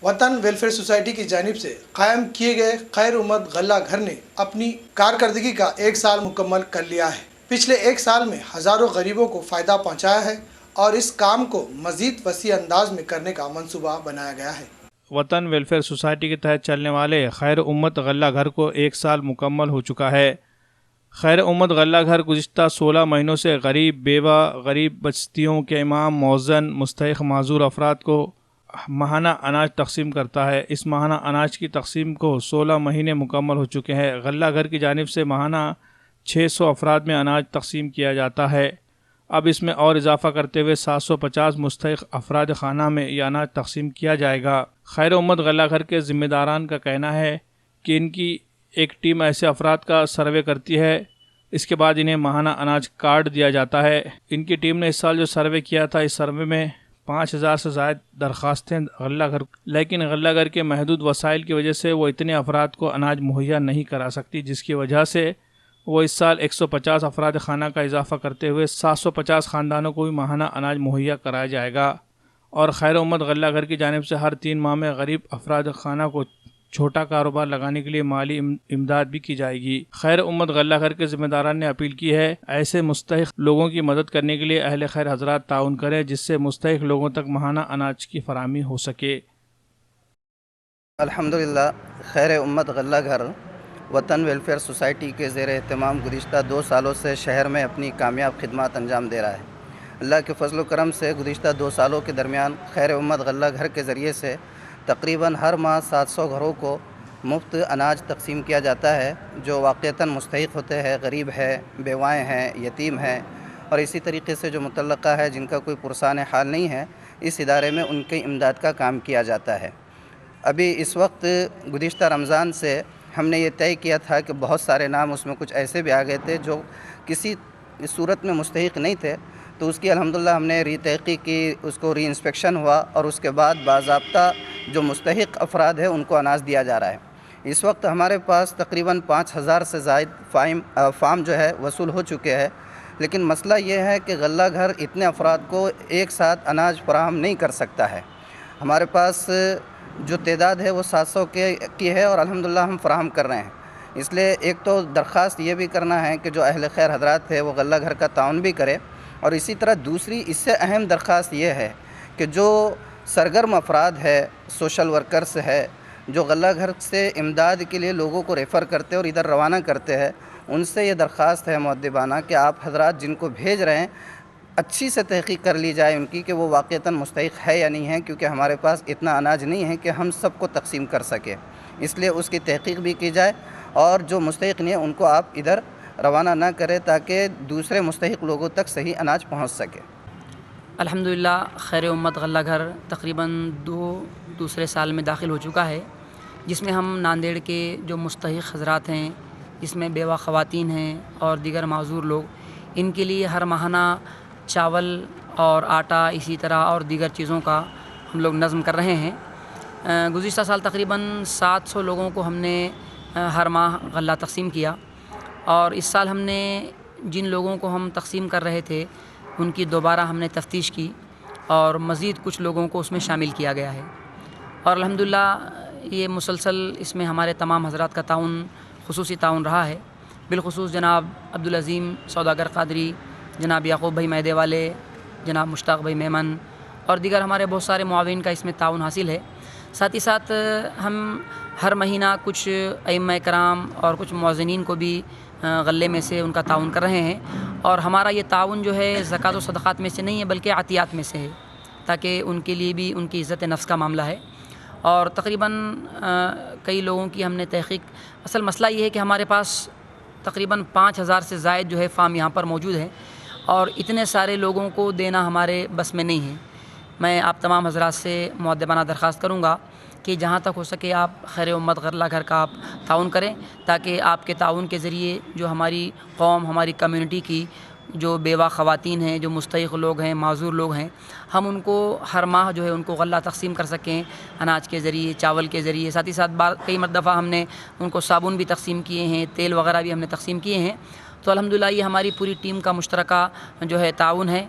وطن welfare society کی جانب سے قائم کیے گئے خیر امت غلہ گھر نے اپنی کارکردگی کا 1 سال مکمل کر لیا ہے۔ پچھلے 1 سال میں ہزاروں غریبوں کو فائدہ پہنچایا ہے اور اس کام کو مزید وسیع انداز میں کرنے کا منصوبہ بنایا گیا ہے۔ وطن ویلفیئر سوسائٹی کے تحت چلنے والے خیر امت غلہ گھر کو 1 سال مکمل ہو چکا ہے۔ خیر امت غلہ گھر گزشتہ 16 مہینوں سے غریب، بیوہ، غریب بستیوں کے امام، مؤذن، مستحق معذور افراد کو ماہانہ اناج تقسیم کرتا ہے۔ اس ماہانہ اناج کی تقسیم کو 16 مہینے مکمل ہو چکے ہیں۔ غلہ گھر کی جانب سے ماہانہ 600 افراد میں اناج تقسیم کیا جاتا ہے۔ اب اس میں اور اضافہ کرتے ہوئے 750 مستحق افراد خانہ میں یہ اناج تقسیم کیا جائے گا۔ خیر امت غلہ گھر کے ذمہ داران کا کہنا ہے کہ ان کی ایک ٹیم ایسے افراد کا سروے کرتی ہے، اس کے بعد انہیں ماہانہ اناج کارڈ دیا جاتا ہے۔ ان کی ٹیم نے اس سال جو سروے کیا تھا، اس سروے میں 5000 سے زائد درخواستیں غلہ گھر، لیکن غلہ گھر کے محدود وسائل کی وجہ سے وہ اتنے افراد کو اناج مہیا نہیں کرا سکتی، جس کی وجہ سے وہ اس سال 150 افراد خانہ کا اضافہ کرتے ہوئے 750 خاندانوں کو بھی ماہانہ اناج مہیا کرایا جائے گا۔ اور خیر امت غلہ گھر کی جانب سے ہر 3 ماہ میں غریب افراد خانہ کو چھوٹا کاروبار لگانے کے لیے مالی امداد بھی کی جائے گی۔ خیر امت غلہ گھر کے ذمہ داران نے اپیل کی ہے ایسے مستحق لوگوں کی مدد کرنے کے لیے اہل خیر حضرات تعاون کریں، جس سے مستحق لوگوں تک ماہانہ اناج کی فراہمی ہو سکے۔ الحمدللہ خیر امت غلہ گھر وطن ویلفیئر سوسائٹی کے زیر اہتمام گزشتہ 2 سالوں سے شہر میں اپنی کامیاب خدمات انجام دے رہا ہے۔ اللہ کے فضل و کرم سے گزشتہ 2 سالوں کے درمیان خیر امت غلہ گھر کے ذریعے سے تقریباً ہر ماہ 700 گھروں کو مفت اناج تقسیم کیا جاتا ہے، جو واقعتاً مستحق ہوتے ہیں، غریب ہے، بیوائیں ہیں، یتیم ہیں، اور اسی طریقے سے جو متعلقہ ہے جن کا کوئی پرسان حال نہیں ہے، اس ادارے میں ان کی امداد کا کام کیا جاتا ہے۔ ابھی اس وقت گزشتہ رمضان سے ہم نے یہ طے کیا تھا کہ بہت سارے نام اس میں کچھ ایسے بھی آ گئے تھے جو کسی صورت میں مستحق نہیں تھے، تو اس کی الحمدللہ ہم نے ری تحقیق کی، اس کو ری انسپیکشن ہوا اور اس کے بعد باضابطہ جو مستحق افراد ہیں ان کو اناج دیا جا رہا ہے۔ اس وقت ہمارے پاس تقریباً 5000 سے زائد فارم جو ہے وصول ہو چکے ہیں، لیکن مسئلہ یہ ہے کہ غلہ گھر اتنے افراد کو ایک ساتھ اناج فراہم نہیں کر سکتا ہے۔ ہمارے پاس جو تعداد ہے وہ 700 کی ہے اور الحمدللہ ہم فراہم کر رہے ہیں۔ اس لیے ایک تو درخواست یہ بھی کرنا ہے کہ جو اہل خیر حضرات ہے وہ غلہ گھر کا تعاون بھی کرے، اور اسی طرح دوسری اس سے اہم درخواست یہ ہے کہ جو سرگرم افراد ہے، سوشل ورکرز ہے، جو غلہ گھر سے امداد کے لیے لوگوں کو ریفر کرتے اور ادھر روانہ کرتے ہیں، ان سے یہ درخواست ہے مؤدبانہ کہ آپ حضرات جن کو بھیج رہے ہیں اچھی سے تحقیق کر لی جائے ان کی کہ وہ واقعتاً مستحق ہے یا نہیں ہے، کیونکہ ہمارے پاس اتنا اناج نہیں ہے کہ ہم سب کو تقسیم کر سکیں، اس لیے اس کی تحقیق بھی کی جائے، اور جو مستحق نہیں ہے ان کو آپ ادھر روانہ نہ کریں تاکہ دوسرے مستحق لوگوں تک صحیح اناج پہنچ سکے۔ الحمدللہ خیر امت غلہ گھر تقریباً دوسرے سال میں داخل ہو چکا ہے، جس میں ہم ناندیڑ کے جو مستحق حضرات ہیں، جس میں بیوہ خواتین ہیں اور دیگر معذور لوگ، ان کے لیے ہر ماہانہ چاول اور آٹا، اسی طرح اور دیگر چیزوں کا ہم لوگ نظم کر رہے ہیں۔ گزشتہ سال تقریباً 700 لوگوں کو ہم نے ہر ماہ غلہ تقسیم کیا، اور اس سال ہم نے جن لوگوں کو ہم تقسیم کر رہے تھے ان کی دوبارہ ہم نے تفتیش کی اور مزید کچھ لوگوں کو اس میں شامل کیا گیا ہے، اور الحمدللہ یہ مسلسل اس میں ہمارے تمام حضرات کا تعاون، خصوصی تعاون رہا ہے، بالخصوص جناب عبدالعظیم سوداگر قادری، جناب یعقوب بھائی میدے والے، جناب مشتاق بھائی میمن اور دیگر ہمارے بہت سارے معاون کا اس میں تعاون حاصل ہے۔ ساتھ ہی ساتھ ہم ہر مہینہ کچھ ائمہ کرام اور کچھ مؤذنین کو بھی غلے میں سے ان کا تعاون کر رہے ہیں، اور ہمارا یہ تعاون جو ہے زکوٰۃ و صدقات میں سے نہیں ہے بلکہ عطیات میں سے ہے، تاکہ ان کے لیے بھی ان کی عزت نفس کا معاملہ ہے۔ اور تقریباً کئی لوگوں کی ہم نے تحقیق، اصل مسئلہ یہ ہے کہ ہمارے پاس تقریباً 5000 سے زائد جو ہے فارم یہاں پر موجود ہیں، اور اتنے سارے لوگوں کو دینا ہمارے بس میں نہیں ہے۔ میں آپ تمام حضرات سے مؤدبانہ درخواست کروں گا کہ جہاں تک ہو سکے آپ خیر امت غلہ گھر کا آپ تعاون کریں، تاکہ آپ کے تعاون کے ذریعے جو ہماری قوم، ہماری کمیونٹی کی جو بیوہ خواتین ہیں، جو مستحق لوگ ہیں، معذور لوگ ہیں، ہم ان کو ہر ماہ جو ہے ان کو غلہ تقسیم کر سکیں، اناج کے ذریعے، چاول کے ذریعے، ساتھ ہی ساتھ کئی مرتبہ ہم نے ان کو صابن بھی تقسیم کیے ہیں، تیل وغیرہ بھی ہم نے تقسیم کیے ہیں۔ تو الحمدللہ یہ ہماری پوری ٹیم کا مشترکہ جو ہے تعاون ہے،